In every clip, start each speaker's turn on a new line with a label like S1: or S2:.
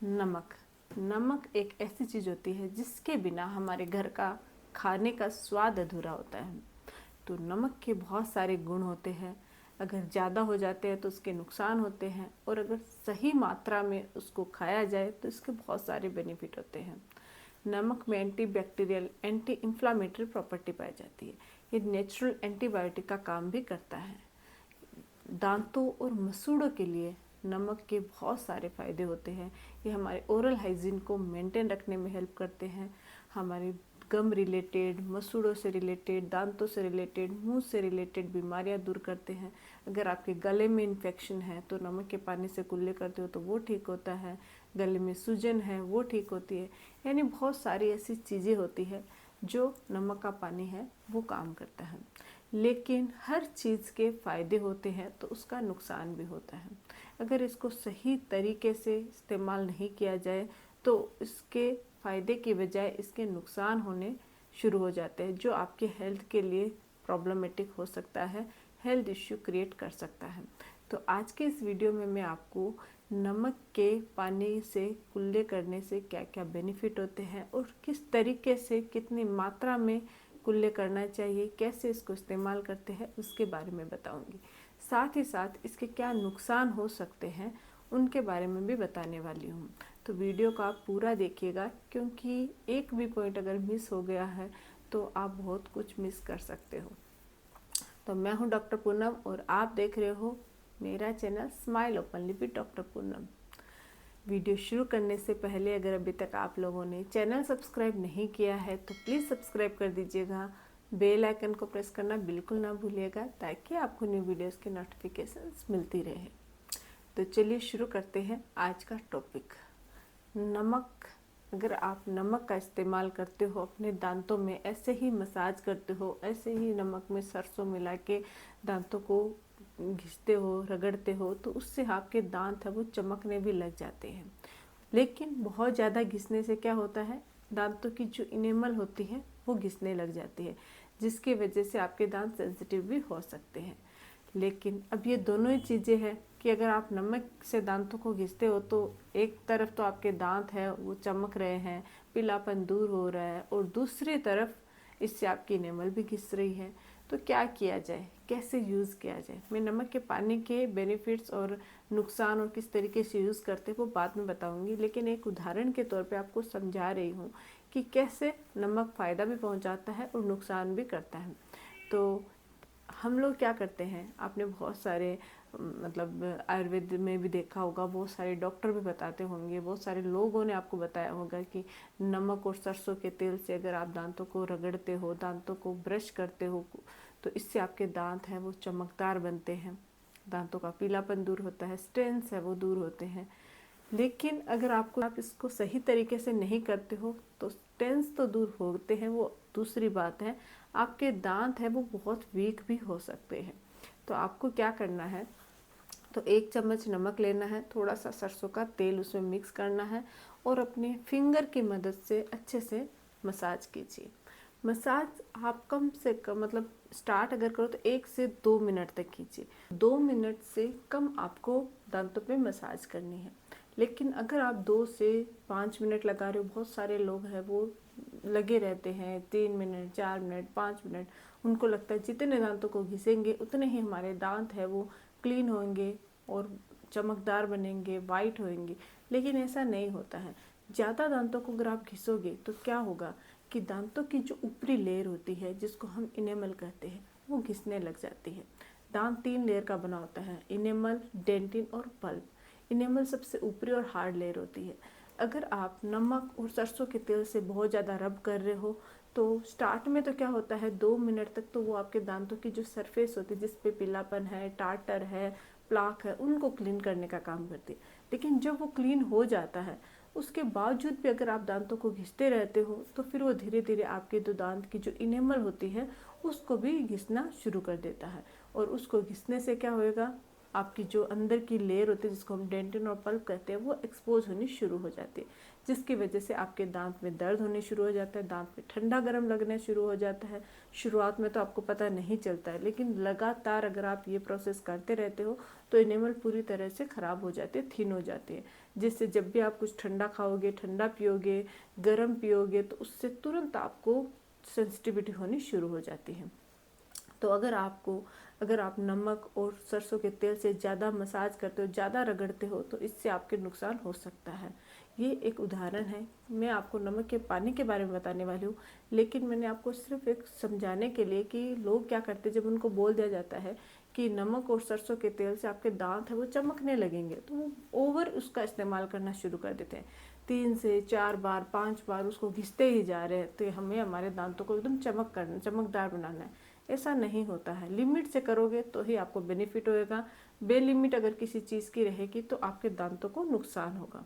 S1: नमक। नमक एक ऐसी चीज़ होती है जिसके बिना हमारे घर का खाने का स्वाद अधूरा होता है। तो नमक के बहुत सारे गुण होते हैं। अगर ज़्यादा हो जाते हैं तो उसके नुकसान होते हैं, और अगर सही मात्रा में उसको खाया जाए तो इसके बहुत सारे बेनिफिट होते हैं। नमक में anti bacterial, anti inflammatory property पाई जाती है। ये नेचुरल एंटीबायोटिक का काम भी करता है। दांतों और मसूड़ों के लिए नमक के बहुत सारे फ़ायदे होते हैं। ये हमारे ओरल हाइजीन को मेंटेन रखने में हेल्प करते हैं। हमारे गम रिलेटेड, मसूड़ों से रिलेटेड, दांतों से रिलेटेड, मुंह से रिलेटेड बीमारियां दूर करते हैं। अगर आपके गले में इन्फेक्शन है तो नमक के पानी से कुल्ले करते हो तो वो ठीक होता है। गले में सूजन है वो ठीक होती है। यानी बहुत सारी ऐसी चीज़ें होती है जो नमक का पानी है वो काम करता है। लेकिन हर चीज़ के फ़ायदे होते हैं तो उसका नुकसान भी होता है। अगर इसको सही तरीके से इस्तेमाल नहीं किया जाए तो इसके फ़ायदे की बजाय इसके नुकसान होने शुरू हो जाते हैं, जो आपके हेल्थ के लिए प्रॉब्लमेटिक हो सकता है, हेल्थ इश्यू क्रिएट कर सकता है। तो आज के इस वीडियो में मैं आपको नमक के पानी से कुल्ले करने से क्या क्या बेनिफिट होते हैं और किस तरीके से, कितनी मात्रा में कुल्ले करना चाहिए, कैसे इसको इस्तेमाल करते हैं उसके बारे में बताऊंगी। साथ ही साथ इसके क्या नुकसान हो सकते हैं उनके बारे में भी बताने वाली हूँ। तो वीडियो को आप पूरा देखिएगा, क्योंकि एक भी पॉइंट अगर मिस हो गया है तो आप बहुत कुछ मिस कर सकते हो। तो मैं हूँ डॉक्टर पूनम और आप देख रहे हो मेरा channel smile openly with doctor Poonam. Video शुरू करने से पहले अगर अभी तक आप लोगों ने चैनल सब्सक्राइब नहीं किया है तो प्लीज़ सब्सक्राइब कर दीजिएगा। बेल आइकन को प्रेस करना बिल्कुल ना भूलिएगा ताकि आपको न्यू वीडियोस के नोटिफिकेशंस मिलती रहे। तो चलिए शुरू करते हैं आज का टॉपिक। नमक। अगर आप नमक का इस्तेमाल करते हो अपने दांतों में, ऐसे ही मसाज करते हो, ऐसे ही नमक में सरसों मिला के दांतों को घिसते हो, रगड़ते हो, तो उससे आपके दांत है वो चमकने भी लग जाते हैं। लेकिन बहुत ज़्यादा घिसने से क्या होता है, दांतों की जो इनेमल होती है वो घिसने लग जाती है, जिसकी वजह से आपके दांत सेंसिटिव भी हो सकते हैं। लेकिन अब ये दोनों ही चीज़ें हैं कि अगर आप नमक से दांतों को घिसते हो तो एक तरफ तो आपके दांत है वो चमक रहे हैं, पीलापन दूर हो रहा है, और दूसरी तरफ इससे आपकी इनेमल भी घिस रही है। तो क्या किया जाए, कैसे यूज़ किया जाए? मैं नमक के पानी के बेनिफिट्स और नुकसान और किस तरीके से यूज़ करते हैं वो बाद में बताऊंगी, लेकिन एक उदाहरण के तौर पे आपको समझा रही हूँ कि कैसे नमक फ़ायदा भी पहुँचाता है और नुकसान भी करता है। तो हम लोग क्या करते हैं, आपने बहुत सारे मतलब आयुर्वेद में भी देखा होगा, बहुत सारे डॉक्टर भी बताते होंगे, बहुत सारे लोगों ने आपको बताया होगा कि नमक और सरसों के तेल से अगर आप दांतों को रगड़ते हो, दांतों को ब्रश करते हो, तो इससे आपके दांत हैं वो चमकदार बनते हैं, दांतों का पीलापन दूर होता है, स्टेन्स है वो दूर होते हैं। लेकिन अगर आप इसको सही तरीके से नहीं करते हो तो स्टेन्स तो दूर होते हैं, वो दूसरी बात है, आपके दांत है वो बहुत वीक भी हो सकते हैं। तो आपको क्या करना है, तो 1 चम्मच नमक लेना है, थोड़ा सा सरसों का तेल उसमें मिक्स करना है और अपने फिंगर की मदद से अच्छे से मसाज कीजिए। मसाज आप कम से कम मतलब स्टार्ट अगर करो तो 1 से 2 मिनट तक कीजिए। 2 मिनट से कम आपको दांतों पे मसाज करनी है। लेकिन अगर आप 2 से 5 मिनट लगा रहे हो, बहुत सारे लोग हैं वो लगे रहते हैं 3 मिनट, 4 मिनट, 5 मिनट, उनको लगता है जितने दांतों को घिसेंगे उतने ही हमारे दांत है वो क्लीन होंगे और चमकदार बनेंगे, वाइट होंगे। लेकिन ऐसा नहीं होता है। ज़्यादा दांतों को अगर आप घिसोगे तो क्या होगा कि दांतों की जो ऊपरी लेयर होती है जिसको हम इनेमल कहते हैं वो घिसने लग जाती है। दांत 3 लेयर का बना होता है, इनेमल, डेंटिन और पल्प। इनेमल सबसे ऊपरी और हार्ड लेयर होती है। अगर आप नमक और सरसों के तेल से बहुत ज़्यादा रब कर रहे हो तो स्टार्ट में तो क्या होता है, 2 मिनट तक तो वो आपके दांतों की जो सरफेस होती है जिस पे पीलापन है, टाटर है, प्लाक है, उनको क्लीन करने का काम करती है। लेकिन जब वो क्लीन हो जाता है उसके बावजूद भी अगर आप दांतों को घिसते रहते हो तो फिर वो धीरे धीरे आपके दो दांत की जो इनेमल होती है उसको भी घिसना शुरू कर देता है। और उसको घिसने से क्या होएगा, आपकी जो अंदर की लेयर होती है जिसको हम डेंटिन और पल्प कहते हैं वो एक्सपोज होनी शुरू हो जाती है, जिसकी वजह से आपके दांत में दर्द होने शुरू हो जाता है, दांत में ठंडा गर्म लगने शुरू हो जाता है। शुरुआत में तो आपको पता नहीं चलता है, लेकिन लगातार अगर आप ये प्रोसेस करते रहते हो तो इनेमल पूरी तरह से ख़राब हो जाती है, थिन हो जाती है, जिससे जब भी आप कुछ ठंडा खाओगे, ठंडा पियोगे, गर्म पियोगे तो उससे तुरंत आपको सेंसिटिविटी होनी शुरू हो जाती है। तो अगर आप नमक और सरसों के तेल से ज़्यादा मसाज करते हो, ज़्यादा रगड़ते हो, तो इससे आपके नुकसान हो सकता है। ये एक उदाहरण है। मैं आपको नमक के पानी के बारे में बताने वाली हूँ, लेकिन मैंने आपको सिर्फ एक समझाने के लिए कि लोग क्या करते हैं, जब उनको बोल दिया जाता है कि नमक और सरसों के तेल से आपके दांत है वो चमकने लगेंगे, तो वो ओवर उसका इस्तेमाल करना शुरू कर देते हैं। 3 से 4 बार 5 बार उसको घिसते ही जा रहे हैं। तो हमें हमारे दांतों को एकदम चमकदार बनाना है। ऐसा नहीं होता है। लिमिट से करोगे तो ही आपको बेनिफिट होएगा। बेलिमिट अगर किसी चीज़ की रहेगी तो आपके दांतों को नुकसान होगा।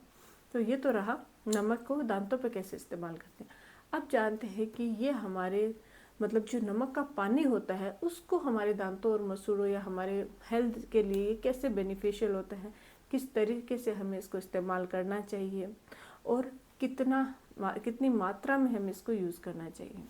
S1: तो ये तो रहा नमक को दांतों पे कैसे इस्तेमाल करते हैं। अब जानते हैं कि ये हमारे मतलब जो नमक का पानी होता है उसको हमारे दांतों और मसूड़ों या हमारे हेल्थ के लिए कैसे बेनिफिशियल होता है, किस तरीके से हमें इसको इस्तेमाल करना चाहिए और कितनी मात्रा में हमें इसको यूज़ करना चाहिए।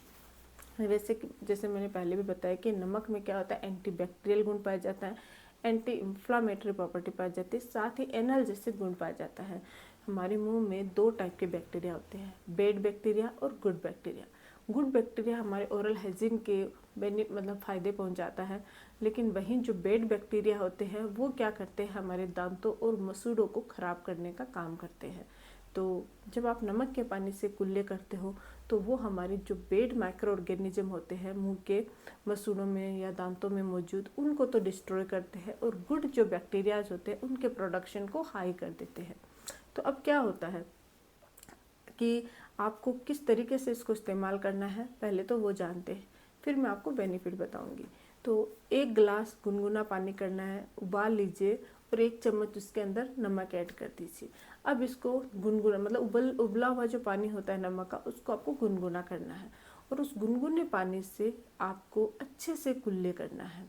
S1: वैसे जैसे मैंने पहले भी बताया कि नमक में क्या होता है, एंटीबैक्टीरियल गुण पाया जाता है, एंटी इंफ्लामेटरी प्रॉपर्टी पाई जाती है, साथ ही एनाल्जेसिक गुण पाया जाता है। हमारे मुंह में 2 टाइप के बैक्टीरिया होते हैं, बैड बैक्टीरिया और गुड बैक्टीरिया। गुड बैक्टीरिया हमारे ओरल हाइजीन के मतलब फ़ायदे पहुंचाता है, लेकिन वहीं जो बैड बैक्टीरिया होते हैं वो क्या करते हैं, हमारे दांतों और मसूड़ों को ख़राब करने का काम करते हैं। तो जब आप नमक के पानी से कुल्ले करते हो तो वो हमारी जो बैड माइक्रो ऑर्गेनिज्म होते हैं मुंह के मसूड़ों में या दांतों में मौजूद, उनको तो डिस्ट्रॉय करते हैं और गुड जो बैक्टीरियाज होते हैं उनके प्रोडक्शन को हाई कर देते हैं। तो अब क्या होता है कि आपको किस तरीके से इसको इस्तेमाल करना है, पहले तो वो जानते हैं, फिर मैं आपको बेनिफिट बताऊंगी। तो 1 गिलास गुनगुना पानी करना है, उबाल लीजिए और 1 चम्मच उसके अंदर नमक ऐड कर दीजिए। अब इसको गुनगुना मतलब उबला हुआ जो पानी होता है नमक का, उसको आपको गुनगुना करना है और उस गुनगुने पानी से आपको अच्छे से कुल्ले करना है।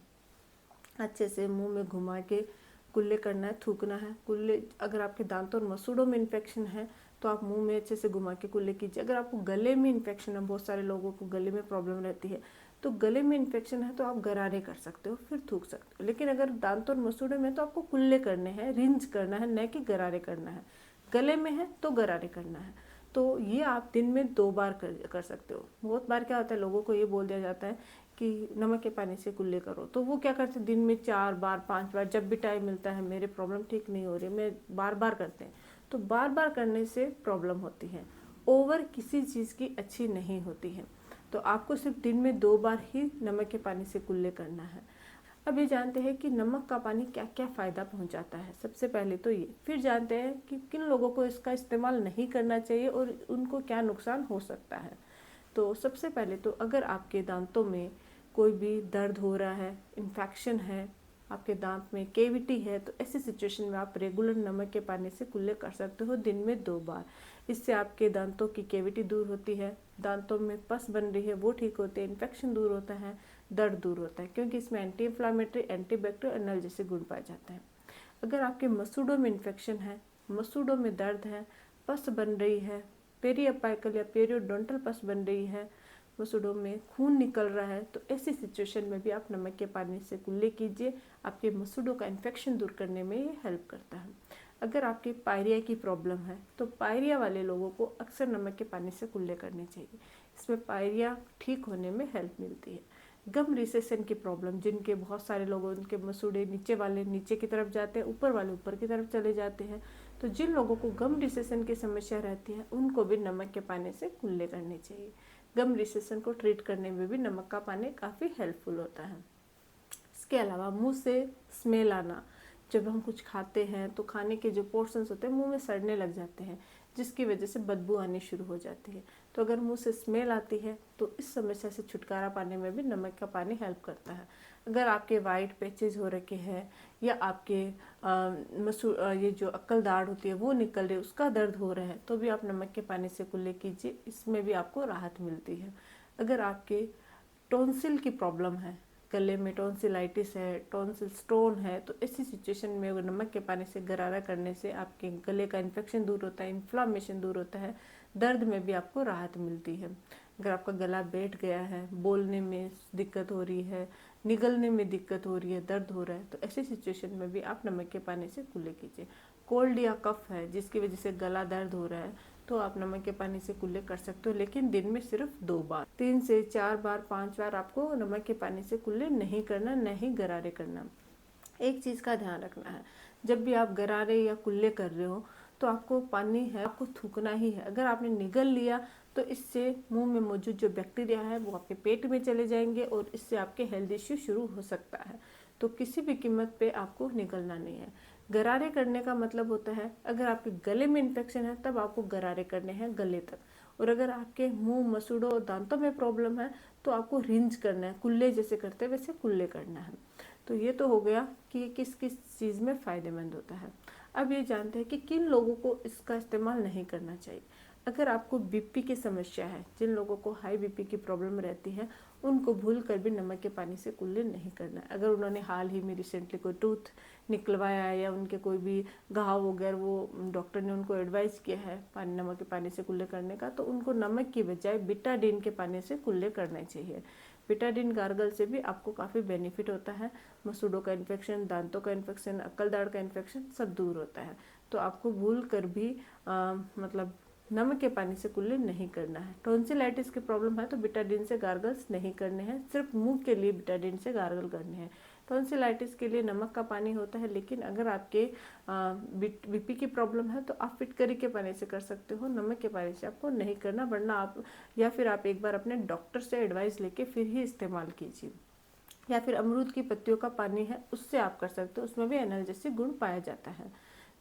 S1: अच्छे से मुंह में घुमा के कुल्ले करना है, थूकना है। कुल्ले अगर आपके दांतों और मसूड़ों में इन्फेक्शन है तो आप मुंह में अच्छे से घुमा के कुल्ले कीजिए। अगर आपको गले में इन्फेक्शन है, बहुत सारे लोगों को गले में प्रॉब्लम रहती है, तो गले में इन्फेक्शन है तो आप गरारे कर सकते हो, फिर थूक सकते हो। लेकिन अगर दांतों और मसूड़ों में तो आपको कुल्ले करने हैं, रिंज करना है, न कि गरारे करना है। गले में है तो गरारे करना है। तो ये आप दिन में 2 बार कर सकते हो। बहुत बार क्या होता है, लोगों को ये बोल दिया जाता है कि नमक के पानी से कुल्ले करो, तो वो क्या करते हैं दिन में 4 बार 5 बार, जब भी टाइम मिलता है, मेरे प्रॉब्लम ठीक नहीं हो रही, मैं बार बार करते हैं। तो बार बार करने से प्रॉब्लम होती है, ओवर किसी चीज़ की अच्छी नहीं होती है। तो आपको सिर्फ दिन में 2 बार ही नमक के पानी से कुल्ले करना है। अब ये जानते हैं कि नमक का पानी क्या क्या फ़ायदा पहुंचाता है। सबसे पहले तो ये, फिर जानते हैं कि किन लोगों को इसका इस्तेमाल नहीं करना चाहिए और उनको क्या नुकसान हो सकता है। तो सबसे पहले तो अगर आपके दांतों में कोई भी दर्द हो रहा है, इन्फेक्शन है, आपके दांत में केविटी है, तो ऐसी सिचुएशन में आप रेगुलर नमक के पानी से कुल्ले कर सकते हो दिन में 2 बार। इससे आपके दांतों की केविटी दूर होती है, दांतों में पस बन रही है वो ठीक होती है, इन्फेक्शन दूर होता है, दर्द दूर होता है, क्योंकि इसमें एंटी इंफ्लामेटरी, एंटीबैक्टीरियल, एनाल्जेसिक गुण पाए जाते हैं। अगर आपके मसूड़ों में इन्फेक्शन है, मसूड़ों में दर्द है, पस बन रही है, पेरीअपाइकल या पेरियोडोंटल पस बन रही है, मसूड़ों में खून निकल रहा है, तो ऐसी सिचुएशन में भी आप नमक के पानी से कुल्ले कीजिए। आपके मसूड़ों का इन्फेक्शन दूर करने में ये हेल्प करता है। अगर आपकी पायरिया की प्रॉब्लम है तो पायरिया वाले लोगों को अक्सर नमक के पानी से कुल्ले करने चाहिए। इसमें पायरिया ठीक होने में हेल्प मिलती है। गम रिसेशन की प्रॉब्लम, जिनके बहुत सारे लोगों, उनके मसूड़े नीचे वाले नीचे की तरफ जाते हैं, ऊपर वाले ऊपर की तरफ चले जाते हैं, तो जिन लोगों को गम रिसेशन की समस्या रहती है उनको भी नमक के पानी से कुल्ले करने चाहिए। गम रिसेशन को ट्रीट करने में भी नमक का पानी काफ़ी हेल्पफुल होता है। इसके अलावा मुंह से स्मेल आना, जब हम कुछ खाते हैं तो खाने के जो पोर्शंस होते हैं मुंह में सड़ने लग जाते हैं, जिसकी वजह से बदबू आनी शुरू हो जाती है। तो अगर मुंह से स्मेल आती है तो इस समस्या से छुटकारा पाने में भी नमक का पानी हेल्प करता है। अगर आपके वाइट पैचेज हो रखे हैं या आपके ये जो अक्कल दाढ़ होती है वो निकल रही है, उसका दर्द हो रहा है, तो भी आप नमक के पानी से कुल्ले कीजिए, इसमें भी आपको राहत मिलती है। अगर आपके टॉन्सिल की प्रॉब्लम है, गले में टॉन्सिलाइटिस है, टॉन्सिल स्टोन है, तो ऐसी सिचुएशन में अगर नमक के पानी से गरारा करने से आपके गले का इन्फेक्शन दूर होता है, इन्फ्लामेशन दूर होता है, दर्द में भी आपको राहत मिलती है। अगर आपका गला बैठ गया है, बोलने में दिक्कत हो रही है, निगलने में दिक्कत हो रही है, दर्द हो रहा है, तो ऐसी सिचुएशन में भी आप नमक के पानी से कुल्ले कीजिए। कोल्ड या कफ है जिसकी वजह से गला दर्द हो रहा है, तो आप नमक के पानी से कुल्ले कर सकते हो, लेकिन दिन में सिर्फ 2 बार। 3 से 4 बार 5 बार आपको नमक के पानी से कुल्ले नहीं करना, नहीं गरारे करना। एक चीज़ का ध्यान रखना है, जब भी आप गरारे या कुल्ले कर रहे हो तो आपको पानी है आपको थूकना ही है। अगर आपने निगल लिया तो इससे मुंह में मौजूद जो बैक्टीरिया है वो आपके पेट में चले जाएंगे और इससे आपके हेल्थ इश्यू शुरू हो सकता है। तो किसी भी कीमत पे आपको निगलना नहीं है। गरारे करने का मतलब होता है अगर आपके गले में इन्फेक्शन है तब आपको गरारे करने हैं गले तक, और अगर आपके मुंह, मसूड़ों और दांतों में प्रॉब्लम है तो आपको रिंज करना है, कुल्ले जैसे करते हैं वैसे कुल्ले करना है। तो ये तो हो गया कि ये किस किस चीज़ में फ़ायदेमंद होता है। अब ये जानते हैं कि किन लोगों को इसका इस्तेमाल नहीं करना चाहिए। अगर आपको बीपी की समस्या है, जिन लोगों को हाई बीपी की प्रॉब्लम रहती है, उनको भूल कर भी नमक के पानी से कुल्ले नहीं करना है। अगर उन्होंने हाल ही में रिसेंटली कोई टूथ निकलवाया है या उनके कोई भी घाव वगैरह वो डॉक्टर ने उनको एडवाइस किया है पानी नमक के पानी से कुल्ले करने का, तो उनको नमक की बजाय बिटाडीन के पानी से कुल्ले करने चाहिए। बिटाडीन गार्गल से भी आपको काफ़ी बेनिफिट होता है। मसूड़ों का इन्फेक्शन, दांतों का इन्फेक्शन, अक्कल-दाढ़ का इन्फेक्शन सब दूर होता है। तो आपको भूल कर भी मतलब नमक के पानी से कुल्ले नहीं करना है। टॉन्सिलाइटिस की प्रॉब्लम है तो बिटाडीन से गार्गल्स नहीं करने हैं, सिर्फ मुंह के लिए बिटाडीन से गार्गल करने हैं। टॉन्सिलाइटिस के लिए नमक का पानी होता है, लेकिन अगर आपके बीपी की प्रॉब्लम है तो आप फिटकरी के पानी से कर सकते हो, नमक के पानी से आपको नहीं करना, वरना आप या फिर आप एक बार अपने डॉक्टर से एडवाइस लेके फिर ही इस्तेमाल कीजिए। या फिर अमरूद की पत्तियों का पानी है उससे आप कर सकते हो, उसमें भी एनाल्जेसिक गुण पाया जाता है।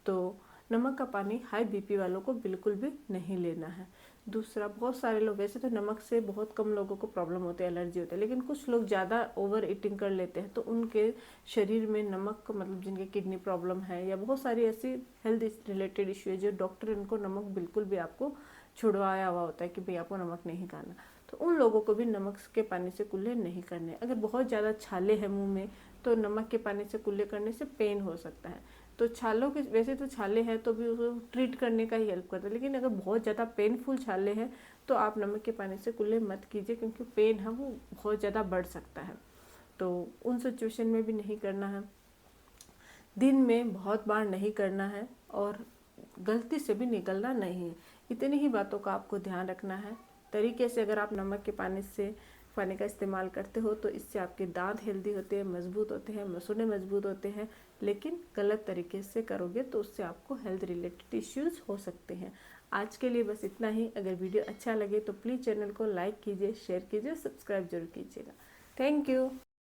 S1: तो नमक का पानी हाई बीपी वालों को बिल्कुल भी नहीं लेना है। दूसरा, बहुत सारे लोग, वैसे तो नमक से बहुत कम लोगों को प्रॉब्लम होती है, एलर्जी होती है, लेकिन कुछ लोग ज़्यादा ओवर ईटिंग कर लेते हैं तो उनके शरीर में नमक मतलब जिनके किडनी प्रॉब्लम है या बहुत सारी ऐसी हेल्थ रिलेटेड इश्यू है जो डॉक्टर इनको नमक बिल्कुल भी आपको छुड़वाया हुआ होता है कि भाई आपको नमक नहीं खाना, तो उन लोगों को भी नमक के पानी से कुल्ले नहीं करने। अगर बहुत ज़्यादा छाले हैं मुंह में तो नमक के पानी से कुल्ले करने से पेन हो सकता है। तो छालों के, वैसे तो छाले हैं तो भी उसको ट्रीट करने का ही हेल्प करता है, लेकिन अगर बहुत ज़्यादा पेनफुल छाले हैं तो आप नमक के पानी से कुल्ले मत कीजिए, क्योंकि पेन है वो बहुत ज़्यादा बढ़ सकता है। तो उन सिचुएशन में भी नहीं करना है। दिन में बहुत बार नहीं करना है और गलती से भी निकलना नहीं है। इतनी ही बातों का आपको ध्यान रखना है। तरीके से अगर आप नमक के पानी का इस्तेमाल करते हो तो इससे आपके दांत हेल्दी होते हैं, मजबूत होते हैं, मसूड़े मजबूत होते हैं। लेकिन गलत तरीके से करोगे तो उससे आपको हेल्थ रिलेटेड इश्यूज हो सकते हैं। आज के लिए बस इतना ही। अगर वीडियो अच्छा लगे तो प्लीज़ चैनल को लाइक कीजिए, शेयर कीजिए, सब्सक्राइब जरूर कीजिएगा। Thank you.